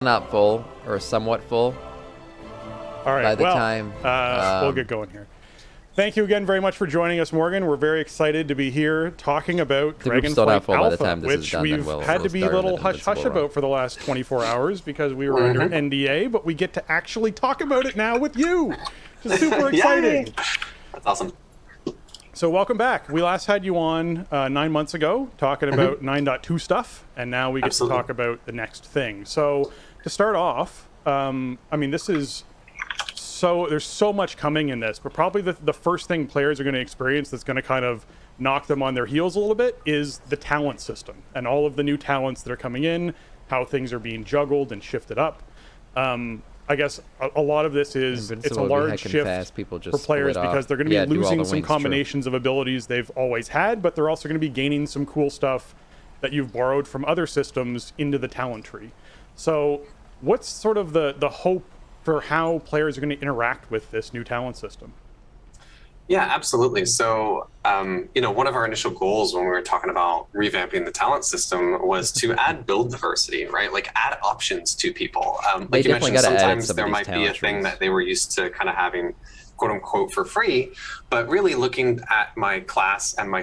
not full or somewhat full. All right, by the time we'll get going here. Thank you again very much for joining us, Morgan. We're very excited to be here talking about Dragonflight Alpha, which we've had to be a little hush-hush about for the last 24 hours because we were under NDA, but we get to actually talk about it now with you, which is super exciting. That's awesome. So welcome back. We last had you on 9 months ago talking about 9.2 stuff, and now we get to talk about the next thing. So to start off, I mean, this is there's so much coming in this, but probably the first thing players are going to experience that's going to kind of knock them on their heels a little bit is the talent system and all of the new talents that are coming in, how things are being juggled and shifted up. I guess a lot of this is it's a large shift for players because they're going to be losing some combinations of abilities they've always had, but they're also going to be gaining some cool stuff that you've borrowed from other systems into the talent tree. So what's sort of the hope for how players are going to interact with this new talent system? Yeah, absolutely. So, one of our initial goals when we were talking about revamping the talent system was to add build diversity, right? Like add options to people. Like you mentioned, sometimes there might be a thing that they were used to kind of having, quote unquote, for free, but really looking at my class and my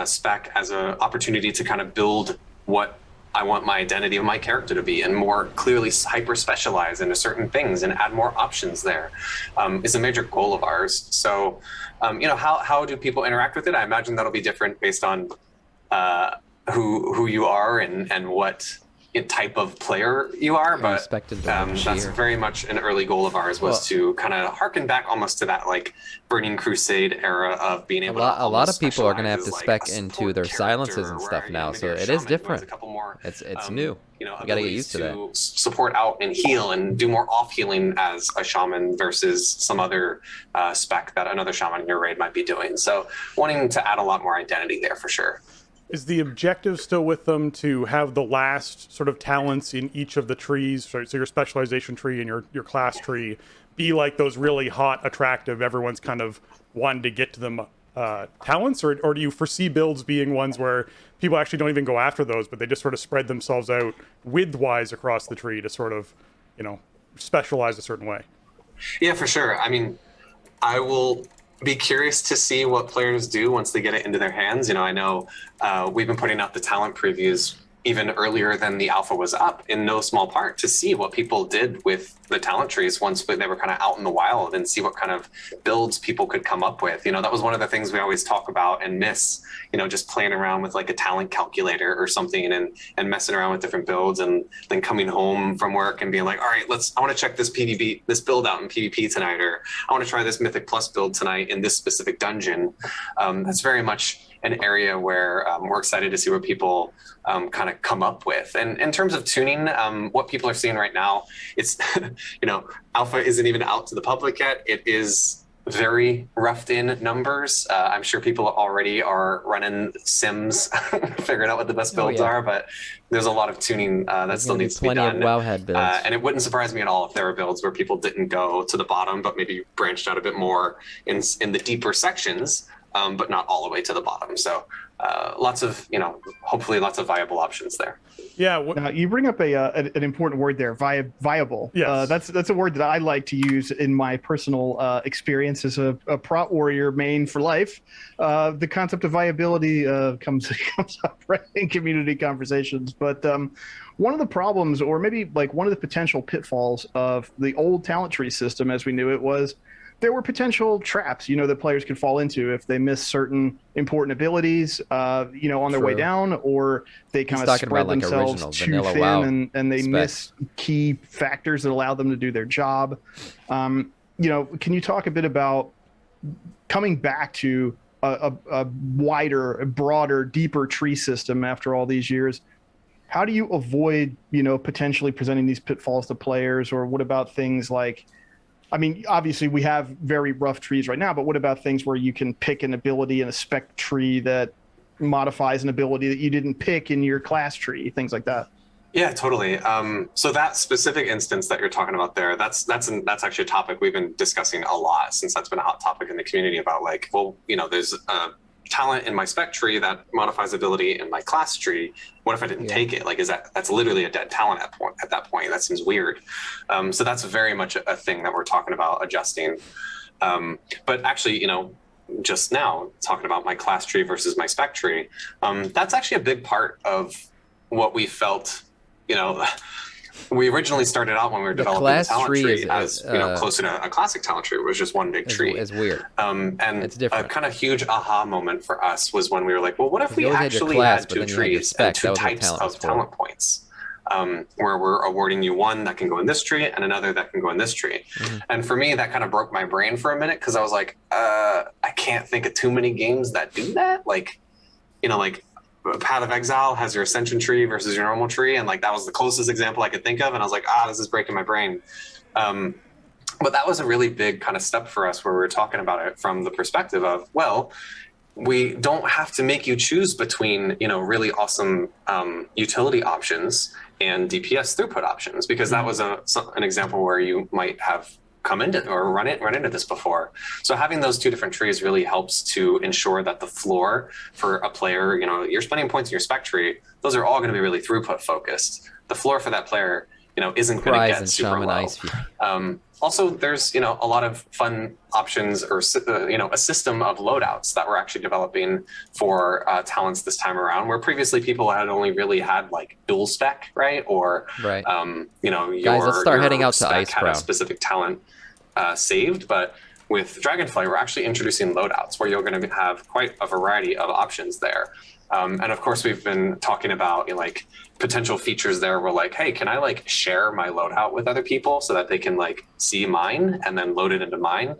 spec as an opportunity to kind of build what I want my identity of my character to be and more clearly hyper specialize into certain things and add more options there is a major goal of ours. So, how do people interact with it? I imagine that'll be different based on who you are and what type of player you are, but that's very much an early goal of ours was to kind of harken back almost to that like Burning Crusade era of being able a lot of people are going to have to spec into their silences and stuff now, so it is different. It's new. You got to get used to that. Support out and heal and do more off healing as a shaman versus some other spec that another shaman in your raid might be doing. So wanting to add a lot more identity there for sure. Is the objective still with them to have the last sort of talents in each of the trees, so your specialization tree and your class tree, be like those really hot, attractive, everyone's kind of wanting to get to them talents? Or do you foresee builds being ones where people actually don't even go after those, but they just sort of spread themselves out width-wise across the tree to sort of, specialize a certain way? Yeah, for sure. I mean, I will be curious to see what players do once they get it into their hands. I know we've been putting out the talent previews even earlier than the alpha was up in no small part to see what people did with the talent trees once they were kind of out in the wild and see what kind of builds people could come up with. That was one of the things we always talk about and miss, just playing around with like a talent calculator or something and messing around with different builds and then coming home from work and being like, all right, I want to check this build out in PvP tonight, or I want to try this Mythic Plus build tonight in this specific dungeon. That's very much an area where we're excited to see what people kind of come up with. And in terms of tuning, what people are seeing right now, it's, alpha isn't even out to the public yet. It is very roughed in numbers. I'm sure people already are running sims, figuring out what the best builds are, but there's a lot of tuning that still needs to be done. Wowhead builds. And it wouldn't surprise me at all if there were builds where people didn't go to the bottom, but maybe branched out a bit more in the deeper sections, but not all the way to the bottom. So lots of, hopefully lots of viable options there. Yeah. You bring up an important word there, viable. Yes. That's a word that I like to use in my personal experience as a prot warrior main for life. The concept of viability comes up right in community conversations. But one of the problems, or maybe like one of the potential pitfalls of the old talent tree system as we knew it, was there were potential traps, that players could fall into if they miss certain important abilities, on their way down, or they kind of spread themselves too thin and they miss key factors that allow them to do their job. Can you talk a bit about coming back to a wider, a broader, deeper tree system after all these years? How do you avoid, potentially presenting these pitfalls to players? Or what about things like, obviously we have very rough trees right now, but what about things where you can pick an ability in a spec tree that modifies an ability that you didn't pick in your class tree, things like that? Yeah, totally. So that specific instance that you're talking about there, that's actually a topic we've been discussing a lot since that's been a hot topic in the community about there's talent in my spec tree that modifies ability in my class tree. What if I didn't take it? Like, that's literally a dead talent at that point? That seems weird. So that's very much a thing that we're talking about adjusting. But actually, just now talking about my class tree versus my spec tree, that's actually a big part of what we felt. We originally started out when we were developing the talent tree as closer to a classic talent tree. It was just one big tree. It's weird. And it's different. A kind of huge aha moment for us was when we were like, well, what if we actually had two trees and two types of talent points? Where we're awarding you one that can go in this tree and another that can go in this tree. And for me, that kind of broke my brain for a minute, because I was like, I can't think of too many games that do that. Like Path of Exile has your Ascension tree versus your normal tree, and like that was the closest example I could think of, and I was like, this is breaking my brain. But that was a really big kind of step for us, where we were talking about it from the perspective of, well, we don't have to make you choose between really awesome utility options and DPS throughput options, because that was an example where you might have come into or run into this before. So having those two different trees really helps to ensure that the floor for a player, your spending points in your spec tree, those are all going to be really throughput focused. The floor for that player, isn't going to get super low. Also, there's a lot of fun options, or a system of loadouts that we're actually developing for talents this time around, where previously people had only really had like dual spec, right? Or right. Guys, let's start heading out to Ice had a specific talent saved, but with Dragonflight, we're actually introducing loadouts where you're going to have quite a variety of options there. And of course, we've been talking about like potential features there. We're like, hey, can I like share my loadout with other people so that they can like see mine and then load it into mine?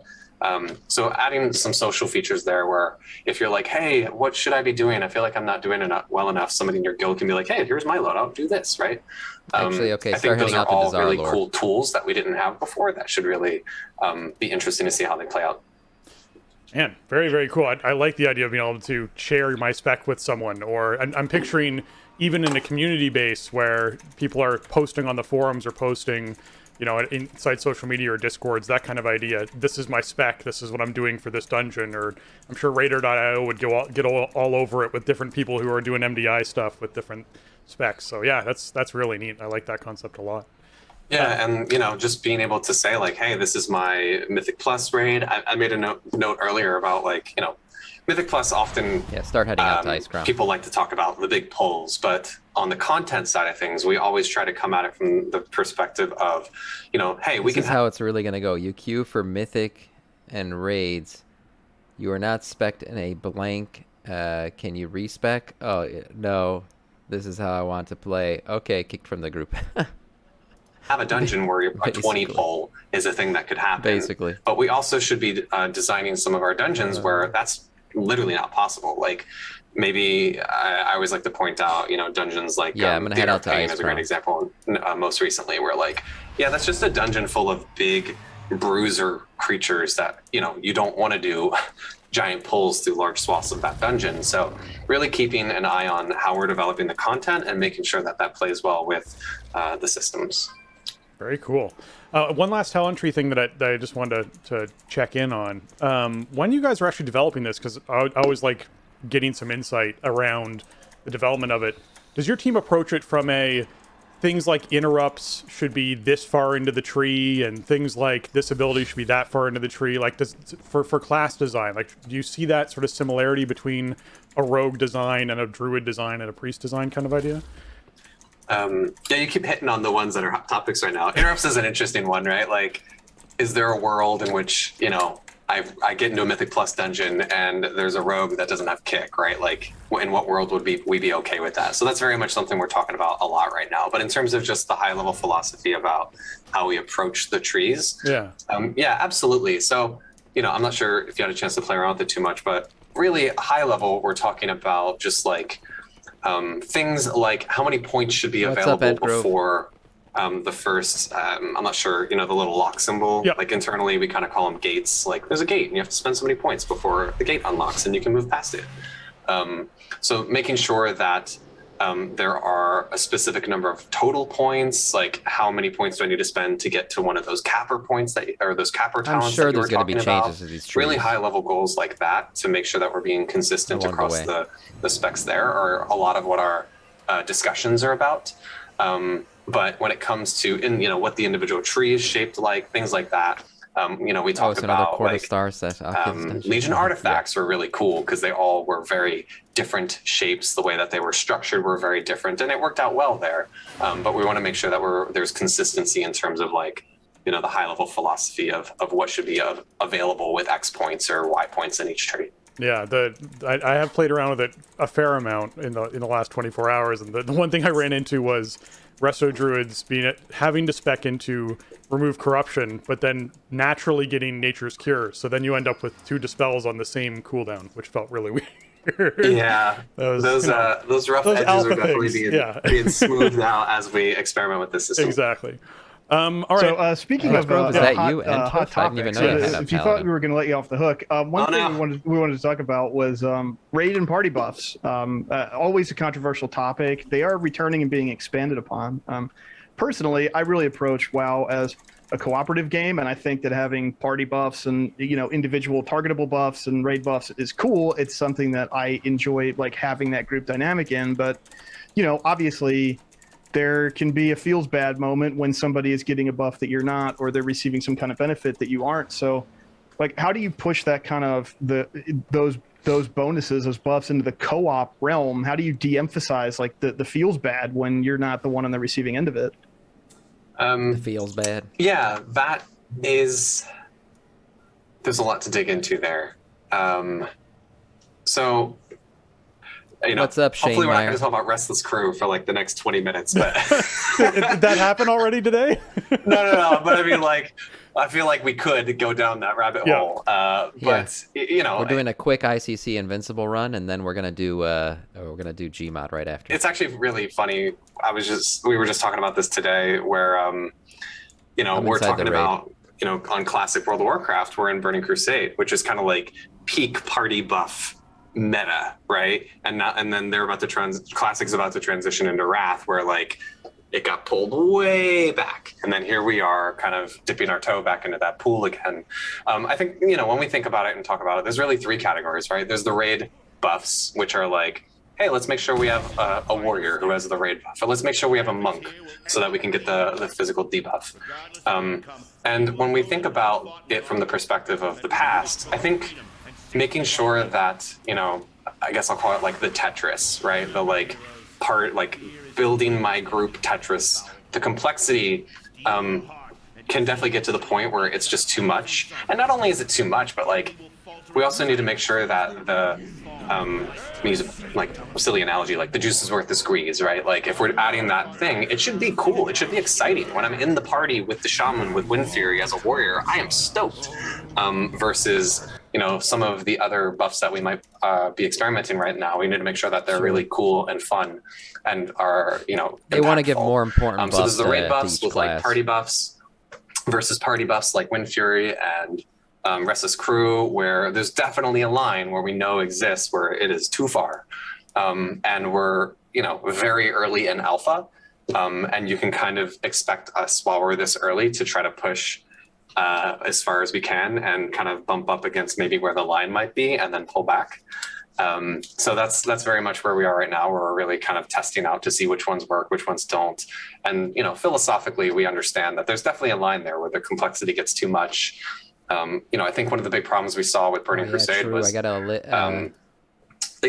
So adding some social features there, where if you're like, hey, what should I be doing? I feel like I'm not doing it well enough. Somebody in your guild can be like, hey, here's my loadout, do this, right? Actually, okay, I think those are out all really cool tools that we didn't have before that should really be interesting to see how they play out. Man, very, very cool. I like the idea of being able to share my spec with someone, or I'm picturing even in a community base where people are posting on the forums or posting, inside social media or discords, that kind of idea. This is my spec. This is what I'm doing for this dungeon. Or I'm sure Raider.io would get all over it with different people who are doing MDI stuff with different specs. So yeah, that's really neat. I like that concept a lot. Yeah, and just being able to say like, hey, this is my Mythic Plus raid. I made a note earlier about like, Mythic Plus often start heading out to Ice Crown. People like to talk about the big polls, but on the content side of things, we always try to come at it from the perspective of, hey, we can. This is how it's really going to go. You queue for Mythic and raids. You are not spec'd in a blank. Can you respec? Oh no, this is how I want to play. Okay, kicked from the group. Have a dungeon where a 20 poll is a thing that could happen. Basically. But we also should be designing some of our dungeons where that's literally not possible. Like maybe I always like to point out, dungeons like I'm gonna head out to Ice as a great example. Most recently, where like, that's just a dungeon full of big bruiser creatures that you don't want to do giant pulls through large swaths of that dungeon. So really keeping an eye on how we're developing the content and making sure that plays well with the systems. Very cool. One last talent tree thing that I just wanted to check in on. When you guys are actually developing this, because I always like getting some insight around the development of it, does your team approach it from things like interrupts should be this far into the tree, and things like this ability should be that far into the tree? Like, for class design, like, do you see that sort of similarity between a rogue design and a druid design and a priest design kind of idea? You keep hitting on the ones that are hot topics right now. Interrupts is an interesting one, right? Like, is there a world in which, I get into a Mythic Plus dungeon and there's a rogue that doesn't have kick, right? Like, in what world would we be okay with that? So that's very much something we're talking about a lot right now. But in terms of just the high level philosophy about how we approach the trees, absolutely. So, I'm not sure if you had a chance to play around with it too much, but really high level, we're talking about just like things like how many points should be available before the first, I'm not sure, the little lock symbol. Yep. Like internally, we kind of call them gates. Like there's a gate and you have to spend so many points before the gate unlocks and you can move past it. So making sure that There are a specific number of total points, like how many points do I need to spend to get to one of those capper points or those capper talents I'm sure that you were there's going to be talking changes about. to these trees. Really high level goals like that to make sure that we're being consistent along the across way. the specs there are a lot of what our discussions are about. But when it comes to what the individual tree is shaped like, things like that, we talk it's another about quarter like star set. Legion artifacts were really cool because they all were very different shapes. The way that they were structured were very different, and it worked out well there. But we want to make sure that there's consistency in terms of like the high level philosophy of what should be available with X points or Y points in each tree. Yeah, I have played around with it a fair amount in the last 24 hours, and the one thing I ran into was Resto Druids having to spec into remove corruption, but then naturally getting Nature's Cure. So then you end up with 2 dispels on the same cooldown, which felt really weird. Yeah, those rough edges alpha are definitely things. being smoothed out as we experiment with this system. Exactly. All right. So speaking of is that hot, you? And hot I didn't even topics, know you had a if you thought paladin. we were going to let you off the hook, one thing we wanted to talk about was raid and party buffs. Always a controversial topic. They are returning and being expanded upon. Personally, I really approach WoW as a cooperative game, and I think that having party buffs and individual targetable buffs and raid buffs is cool. It's something that I enjoy, like having that group dynamic in. But obviously, there can be a feels bad moment when somebody is getting a buff that you're not, or they're receiving some kind of benefit that you aren't. So, like, how do you push that kind of those bonuses, those buffs into the co-op realm? How do you de-emphasize like the feels bad when you're not the one on the receiving end of it? It feels bad. Yeah, there's a lot to dig into there. So, what's up, Shane hopefully we're not Meyer? going to talk about Restless Crew for like the next 20 minutes, but Did that happen already today? no. But I mean, like, I feel like we could go down that rabbit hole. But we're doing a quick ICC Invincible run, and then we're gonna do Gmod right after. It's actually really funny. We were just talking about this today, where we're talking about on classic World of Warcraft, we're in Burning Crusade, which is kind of like peak party buff meta, right? And then they're about to classic's about to transition into Wrath, where like it got pulled way back, and then here we are kind of dipping our toe back into that pool again. I think when we think about it and talk about it, there's really 3 categories, right? There's the raid buffs, which are like, hey, let's make sure we have a warrior who has the raid buff, or let's make sure we have a monk so that we can get the physical debuff. And when we think about it from the perspective of the past, I think making sure that I guess I'll call it like the Tetris, right? The like building my group Tetris, the complexity can definitely get to the point where it's just too much. And not only is it too much, but like we also need to make sure that the use like a silly analogy, like the juice is worth the squeeze, right? Like if we're adding that thing, it should be cool. It should be exciting. When I'm in the party with the shaman with Wind Fury as a warrior, I am stoked. Versus some of the other buffs that we might be experimenting right now. We need to make sure that they're really cool and fun and are they want to give more important buffs. So there's the raid buffs with class. like party buffs versus party buffs like Wind Fury and Restless Crew, where there's definitely a line where we know exists where it is too far, and we're very early in alpha, and you can kind of expect us while we're this early to try to push as far as we can and kind of bump up against maybe where the line might be and then pull back. So that's very much where we are right now, where we're really kind of testing out to see which ones work, which ones don't. And philosophically, we understand that there's definitely a line there where the complexity gets too much. I think one of the big problems we saw with Burning Crusade was it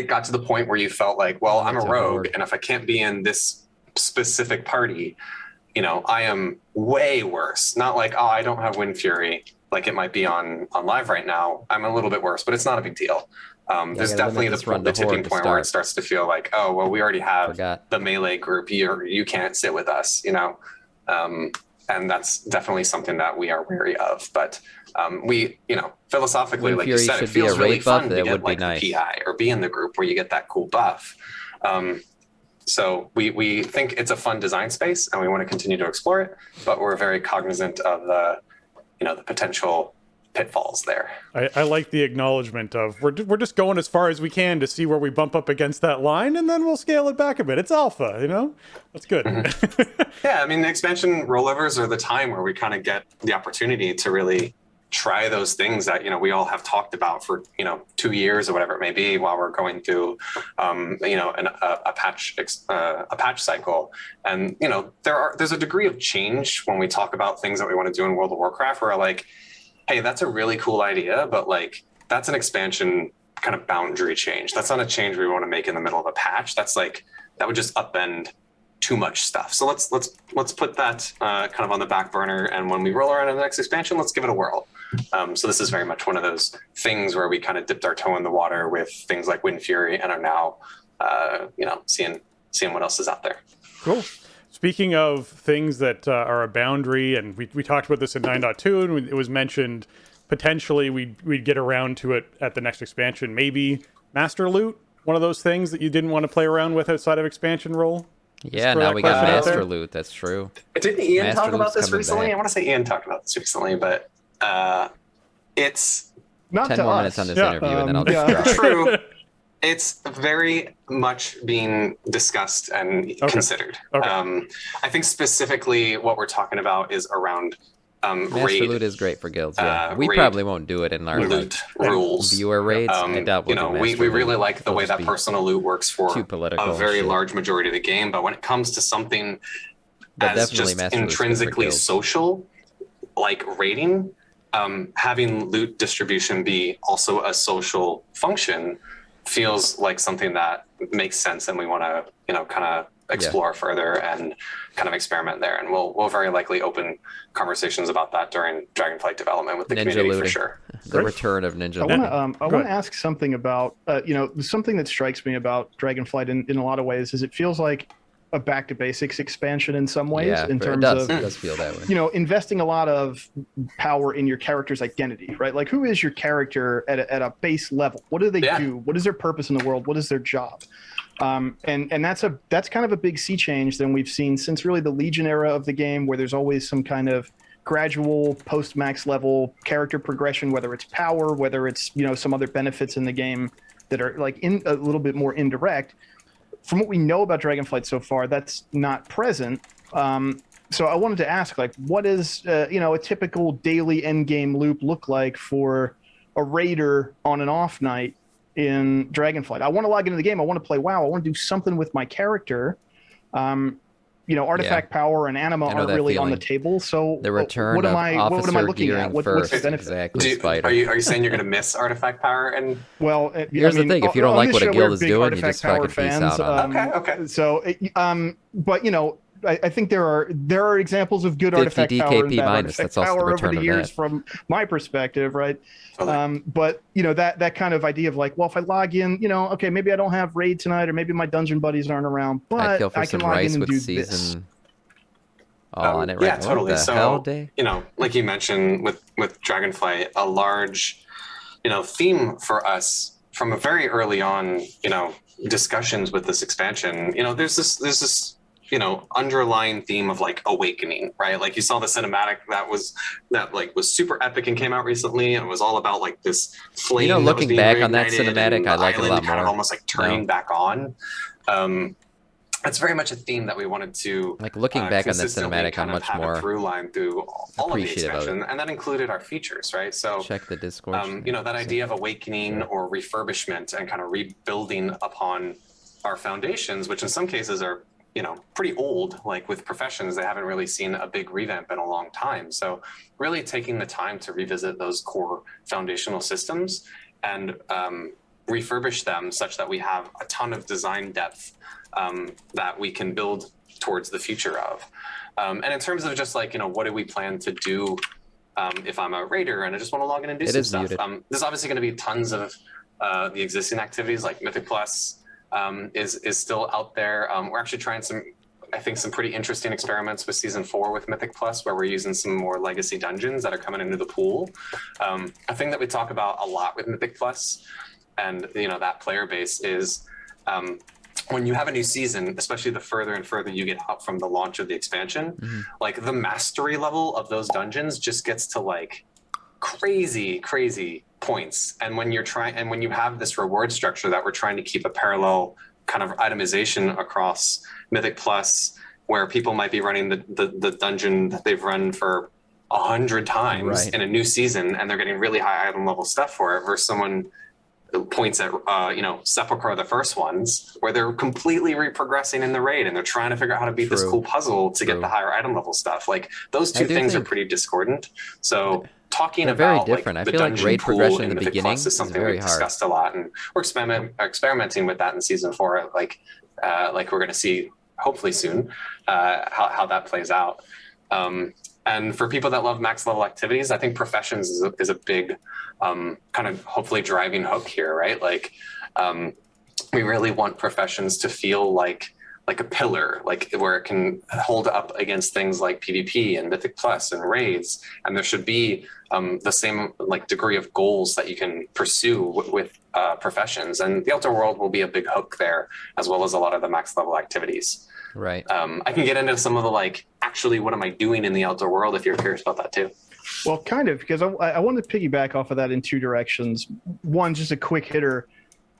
got to the point where you felt like, well, I'm a rogue, and if I can't be in this specific party, I am way worse. Not like, oh, I don't have Wind Fury, like it might be on live right now. I'm a little bit worse, but it's not a big deal. There's definitely the tipping point where it starts to feel like, oh, well, we already have the melee group. You can't sit with us, and that's definitely something that we are wary of. But we, philosophically, like you said, it feels really fun to get like the PI or be in the group where you get that cool buff. So we think it's a fun design space and we want to continue to explore it, but we're very cognizant of the potential pitfalls there. I like the acknowledgement of we're just going as far as we can to see where we bump up against that line, and then we'll scale it back a bit. It's alpha, you know? That's good. Yeah, I mean, the expansion rollovers are the time where we kind of get the opportunity to really try those things that, you know, we all have talked about for, you know, 2 years or whatever it may be while we're going through, you know, a patch cycle. And, you know, there's a degree of change when we talk about things that we want to do in World of Warcraft where like, hey, that's a really cool idea, but like, that's an expansion kind of boundary change. That's not a change we want to make in the middle of a patch. That's like, that would just upend too much stuff. So let's put that kind of on the back burner. And when we roll around in the next expansion, let's give it a whirl. So this is very much one of those things where we kind of dipped our toe in the water with things like Wind Fury and are now, you know, seeing what else is out there. Cool. Speaking of things that are a boundary, and we talked about this in 9.2, and it was mentioned potentially we'd get around to it at the next expansion. Maybe Master Loot, one of those things that you didn't want to play around with outside of expansion role. Yeah, now we got Master Loot. That's true. Didn't Ian Master talk about Loot's this coming recently? back. I want to say Ian talked about this recently, but it's Not 10 to more us. minutes on this Yeah, interview, and then I'll yeah. just drop. true. It's very much being discussed and considered. Okay. I think specifically what we're talking about is around Master raid Loot is great for guilds. Yeah, we raid probably won't do it in our loot like, rules. viewer raids. I doubt You we'll know, do we Master really Loot. like the It'll way just that be personal loot works for too political a very shit. large majority of the game. But when it comes to something But as definitely just Master Loot's good for intrinsically guilds. social, like raiding, having loot distribution be also a social function feels like something that makes sense, and we want to, you know, kind of explore further and kind of experiment there. And we'll very likely open conversations about that during Dragonflight development with the Ninja community looting. for sure. The return of Ninja I Looting. want to ahead. ask something about you know, something that strikes me about Dragonflight in a lot of ways is it feels like a back to basics expansion in some ways Yeah, in it terms does. of It does feel that way. you know, investing a lot of power in your character's identity, right? Like, who is your character at a base level? What do they do? What is their purpose in the world? What is their job? And that's kind of a big sea change than we've seen since really the Legion era of the game, where there's always some kind of gradual post max level character progression, whether it's power, whether it's, you know, some other benefits in the game that are like in a little bit more indirect. From what we know about Dragonflight so far, that's not present. So I wanted to ask, like, what is you know, a typical daily end game loop look like for a raider on an off night in Dragonflight? I want to log into the game. I want to play WoW. I want to do something with my character. You know, artifact power and anima I know aren't that really on the feeling. table. So The return what am of I officer looking gearing at? What's first. the benefit? Exactly, Spider. Are you saying you're going to miss artifact power? And Well, Here's the thing, if you don't on like this what a show, guild we're is big doing, you Artifact just fucking Power peace out on it. Okay. So, but you know, I think there are examples of good 50 artifact power and DKP bad minus, artifact that's also the power over return the of years that. from my perspective, right? Totally. But you know, that kind of idea of like, well, if I log in, you know, okay, maybe I don't have raid tonight, or maybe my dungeon buddies aren't around, I'd but kill for I can some log rice in and with do season this. all on it right Yeah, now. totally. What the So, hell, Dave? you know, like you mentioned with Dragonflight, a large, you know, theme for us from a very early on, you know, discussions with this expansion, you know, there's this, you know, underlying theme of like awakening, right? Like you saw the cinematic that was super epic and came out recently, and it was all about like this flame. You know, that was looking being back on that reignited cinematic, and I the like it a island lot kind of more. almost like turning No. back on. That's very much a theme that we wanted to Like looking back on that consistently cinematic, I'm kind of much have a more through line through all of the appreciative of it. expansion, and that included our features, right? So check the Discord. you know, that idea of awakening or refurbishment and kind of rebuilding upon our foundations, which in some cases are, you know, pretty old, like with professions, they haven't really seen a big revamp in a long time. So really taking the time to revisit those core foundational systems and refurbish them such that we have a ton of design depth that we can build towards the future of. And in terms of just like, you know, what do we plan to do if I'm a raider and I just want to log in and do some stuff? There's obviously going to be tons of the existing activities, like Mythic Plus is still out there. We're actually trying some pretty interesting experiments with Season 4 with Mythic Plus, where we're using some more legacy dungeons that are coming into the pool. A thing that we talk about a lot with Mythic Plus and, you know, that player base is when you have a new season, especially the further and further you get out from the launch of the expansion, like the mastery level of those dungeons just gets to like crazy points. And when you have this reward structure that we're trying to keep a parallel kind of itemization across Mythic Plus, where people might be running the dungeon that they've run for 100 times in a new season, and they're getting really high item level stuff for it, versus someone points at Sepulchre, the first ones, where they're completely reprogressing in the raid and they're trying to figure out how to beat this cool puzzle to get the higher item level stuff. Like those two things are pretty discordant. So talking about very different. Like, I the feel like dungeon raid pool progression in in the Mythic beginning Plus is something very we've hard. discussed a lot, and we're experimenting with that in season 4. Like we're going to see hopefully soon how that plays out. And for people that love max level activities, I think Professions is a big kind of hopefully driving hook here, right? Like we really want Professions to feel like a pillar, like where it can hold up against things like PvP and Mythic Plus and raids, and there should be the same like degree of goals that you can pursue with Professions, and the Outer World will be a big hook there, as well as a lot of the max level activities. Right. I can get into some of the like, actually, what am I doing in the Outer World if you're curious about that too. Well, kind of, because I wanted to piggyback off of that in two directions. One, just a quick hitter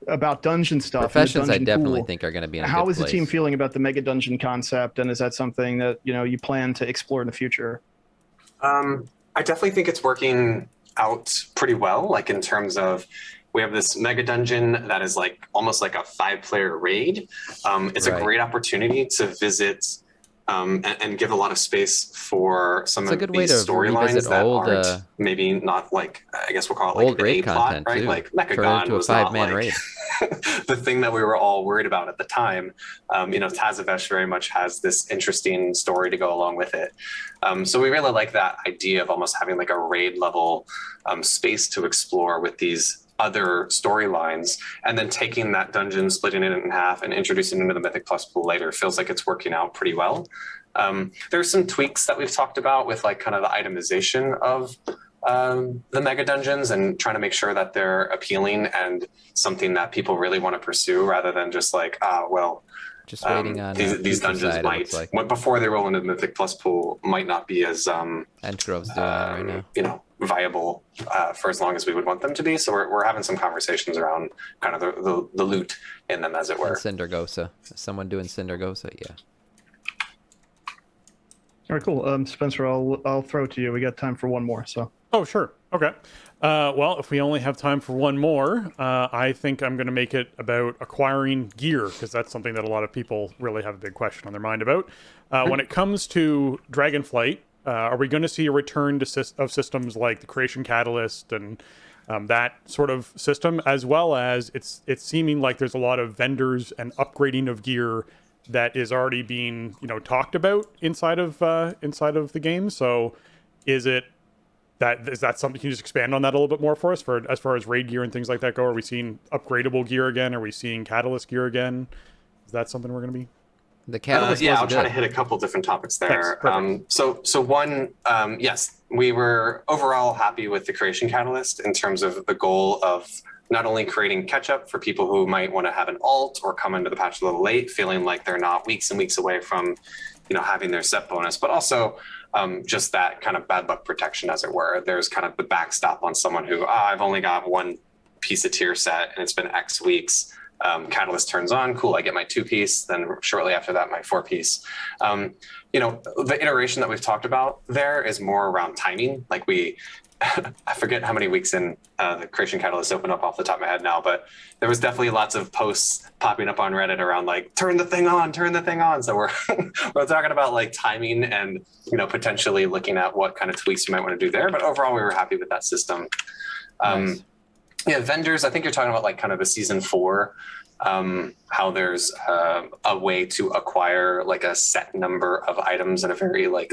about dungeon stuff. Professions, dungeon I definitely pool. think are going to be in a How good is the place. team feeling about the mega dungeon concept, and is that something that you plan to explore in the future? I definitely think it's working out pretty well. Like in terms of, we have this mega dungeon that is like almost like a 5-player raid. It's a great opportunity to visit and give a lot of space for some of these storylines that aren't maybe not like, I guess we'll call it like the A plot, right? Too. Like Mechagon was not like raid. The thing that we were all worried about at the time. Tazavesh very much has this interesting story to go along with it. So we really like that idea of almost having like a raid level space to explore with these other storylines, and then taking that dungeon, splitting it in half, and introducing it into the Mythic Plus pool later feels like it's working out pretty well. There's some tweaks that we've talked about with like kind of the itemization of the mega dungeons, and trying to make sure that they're appealing and something that people really want to pursue, rather than just like, just waiting on these dungeons might, before they roll into the Mythic Plus pool, might not be as Endgrove's doing that right now. Viable for as long as we would want them to be. So we're having some conversations around kind of the loot in them, as it were. And Cindergosa. Someone doing Cindergosa, yeah. All right, cool. Spencer, I'll throw it to you. We got time for one more, so. Oh, sure. Okay. Well, if we only have time for one more, I think I'm going to make it about acquiring gear, because that's something that a lot of people really have a big question on their mind about. When it comes to Dragonflight, are we going to see a return of systems like the Creation Catalyst and that sort of system, as well as it's seeming like there's a lot of vendors and upgrading of gear that is already being talked about inside of the game. So is that something? Can you just expand on that a little bit more for us, as far as raid gear and things like that go? Are we seeing upgradable gear again? Are we seeing Catalyst gear again? Is that something we're going to be? The Catalyst I'll try to hit a couple different topics there. So one, yes, we were overall happy with the Creation Catalyst in terms of the goal of not only creating catch-up for people who might want to have an alt or come into the patch a little late, feeling like they're not weeks and weeks away from having their set bonus, but also just that kind of bad luck protection, as it were. There's kind of the backstop on someone who, I've only got one piece of tier set and it's been X weeks. Catalyst turns on, cool, I get my 2-piece, then shortly after that, my 4-piece. The iteration that we've talked about there is more around timing. Like I forget how many weeks in the Creation Catalyst opened up off the top of my head now, but there was definitely lots of posts popping up on Reddit around like, turn the thing on. So we're talking about like timing and, potentially looking at what kind of tweaks you might want to do there. But overall, we were happy with that system. Nice. Yeah, vendors, I think you're talking about like kind of the season 4, how there's a way to acquire like a set number of items in a very like,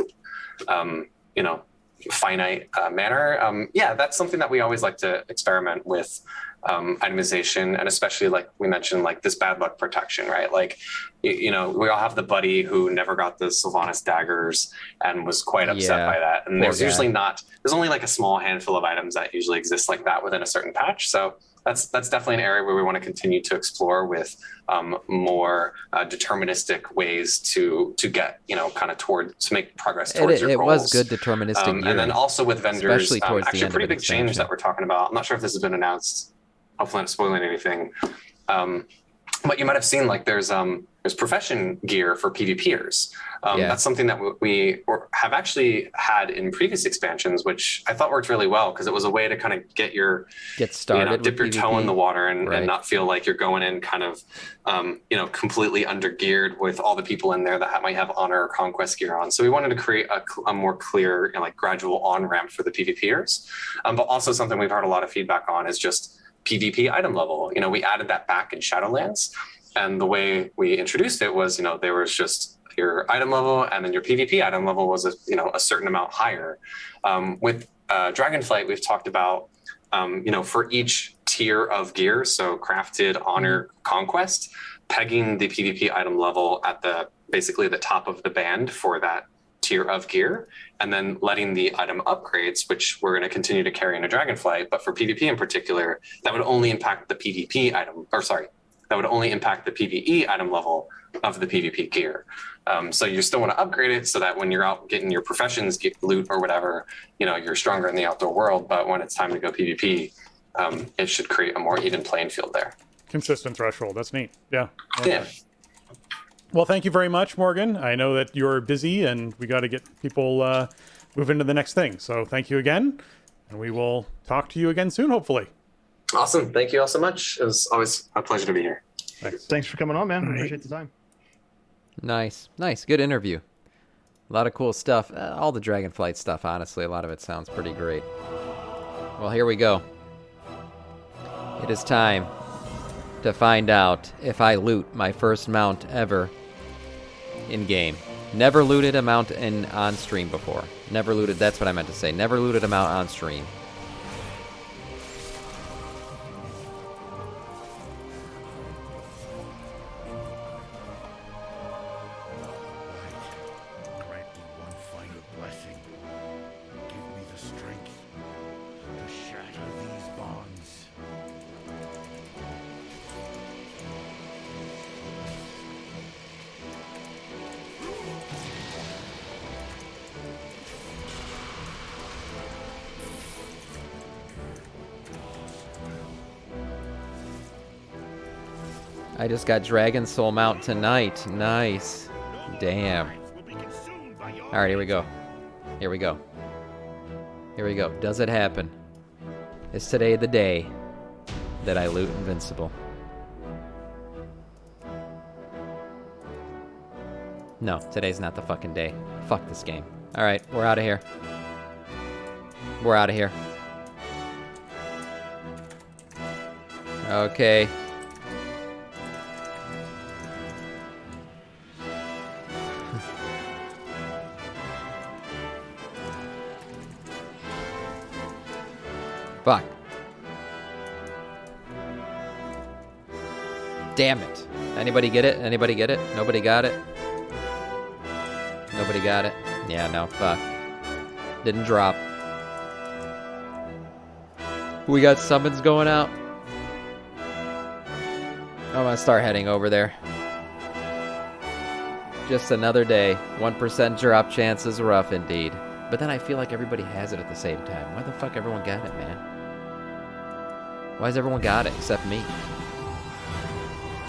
finite manner. That's something that we always like to experiment with, itemization, and especially like we mentioned, like this bad luck protection, right? Like, we all have the buddy who never got the Sylvanas daggers and was quite upset by that. And there's only like a small handful of items that usually exist like that within a certain patch. So that's definitely an area where we want to continue to explore with more deterministic ways to get, kind of to make progress towards your It goals. was good deterministic gearing. And then also with vendors, especially towards the actually a end pretty of an big change expansion. that we're talking about. I'm not sure if this has been announced. Hopefully not spoiling anything. But you might have seen, like, there's profession gear for PvPers. That's something that we have actually had in previous expansions, which I thought worked really well because it was a way to kind of get started, dip your with toe in the PvP. water and not feel like you're going in kind of, completely under geared with all the people in there that might have honor or conquest gear on. So we wanted to create a more clear and like gradual on ramp for the PvPers. But also something we've heard a lot of feedback on is just PvP item level. We added that back in Shadowlands, and the way we introduced it was, there was just your item level, and then your PvP item level was a certain amount higher. With Dragonflight, we've talked about for each tier of gear, so crafted, honor, conquest, pegging the PvP item level at basically the top of the band for that tier of gear, and then letting the item upgrades, which we're going to continue to carry into Dragonflight, but for PvP in particular, that would only impact the PvP item, that would only impact the PvE item level of the PvP gear. So you still want to upgrade it so that when you're out getting your professions, loot or whatever, you're stronger in the outdoor world, but when it's time to go PvP, it should create a more even playing field there. Consistent threshold. That's neat. Yeah. Okay. Yeah. Well, thank you very much, Morgan. I know that you're busy and we got to get people moving to the next thing. So thank you again. And we will talk to you again soon, hopefully. Awesome. Thank you all so much. It was always a pleasure to be here. Thanks for coming on, man. Appreciate the time. Nice. Good interview. A lot of cool stuff. All the Dragonflight stuff, honestly, a lot of it sounds pretty great. Well, here we go. It is time to find out if I loot my first mount ever in-game. Never looted a mount on stream before. Never looted, that's what I meant to say. Never looted a mount on stream. I just got Dragon Soul mount tonight. Nice. Damn. Alright, here we go. Here we go. Here we go. Does it happen? Is today the day that I loot Invincible? No, today's not the fucking day. Fuck this game. Alright, we're out of here. We're out of here. Okay. Fuck. Damn it. Anybody get it? Anybody get it? Nobody got it? Nobody got it? Yeah, no, fuck. Didn't drop. We got summons going out. I'm gonna start heading over there. Just another day. 1% drop chance is rough indeed. But then I feel like everybody has it at the same time. Why the fuck everyone got it, man? Why has everyone got it except me?